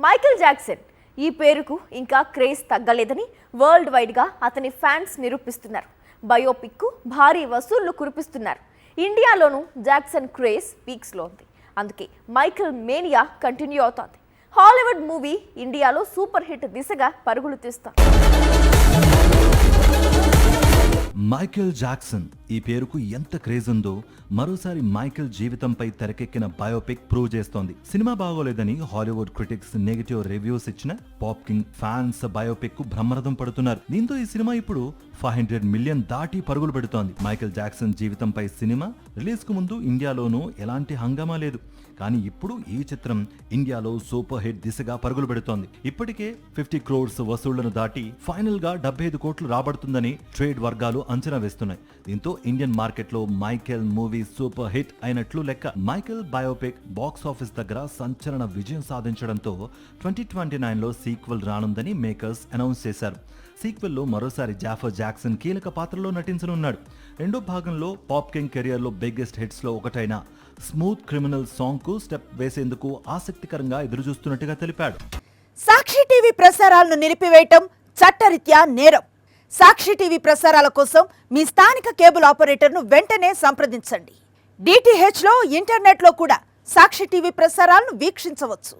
Michael Jackson ఈ పేరుకు ఇంకా క్రేజ్ తగ్గలేదని వరల్డ్ వైడ్గా అతని ఫ్యాన్స్ నిరూపిస్తున్నారు. బయోపిక్కు భారీ వసూళ్లు కురిపిస్తున్నారు. ఇండియాలోనూ జాక్సన్ క్రేజ్ పీక్స్లో ఉంది. అందుకే మైకేల్ మేనియా కంటిన్యూ అవుతోంది. హాలీవుడ్ మూవీ ఇండియాలో సూపర్ హిట్ దిశగా పరుగులు తీస్తోంది. మైకేల్ జాక్సన్ ఈ పేరుకు ఎంత క్రేజ్ ఉందో మరోసారి మైకేల్ జీవితంపై తెరకెక్కిన బయోపిక్ ప్రూవ్ చేస్తోంది. సినిమా బాగోలేదని హాలీవుడ్ క్రిటిక్స్ నెగటివ్ రివ్యూస్ ఇచ్చిన పాప్ కింగ్ ఫ్యాన్స్ బయోపిక్ కు బ్రహ్మరథం పడుతున్నారు. దీంతో ఈ సినిమా ఇప్పుడు 500 మిలియన్ దాటి పరుగులు పెడుతోంది. మైకేల్ జాక్సన్ జీవితంపై సినిమా రిలీజ్ కు ముందు ఇండియాలోనూ ఎలాంటి హంగామా లేదు. కానీ ఇప్పుడు ఈ చిత్రం ఇండియాలో సూపర్ హిట్ దిశగా పరుగులు పెడుతోంది. ఇప్పటికే 50 crores వసూళ్లను దాటి ఫైనల్ గా 75 కోట్లు రాబడుతుందని ట్రేడ్ వర్గాలు అంచనా వేస్తున్నాయి. దీంతో ఇండియన్ మార్కెట్ లో మైకేల్ మూవీ సూపర్ హిట్ అయినట్లు లెక్క. మైకేల్ బయోపిక్ బాక్స్ ఆఫీస్ దగ్గర సంచలన విజయం సాధించడంతో 2029 లో సీక్వెల్ రానుందని మేకర్స్ అనౌన్స్ చేశారు. సీక్వెల్ లో మరోసారి జాఫర్ జాక్సన్ కీలక పాత్రలో నటించనున్నాడు. రెండో భాగంలో పాప్ కింగ్ కెరియర్ లో బిగ్గెస్ట్ హిట్స్ లో ఒకటైన స్మూత్ క్రిమినల్ సాంగ్ కు స్టెప్ వేసేందుకు ఆసక్తికరంగా ఎదురుచూస్తున్నట్టుగా తెలిపాడు. సాక్షి టీవీ ప్రసారాలను నిలిపివేయటం చట్టరీత్యా నేరం. సాక్షి టీవీ ప్రసారాల కోసం మీ స్థానిక కేబుల్ ఆపరేటర్ను వెంటనే సంప్రదించండి. DTH లో ఇంటర్నెట్ లో కూడా సాక్షి టీవీ ప్రసారాలను వీక్షించవచ్చు.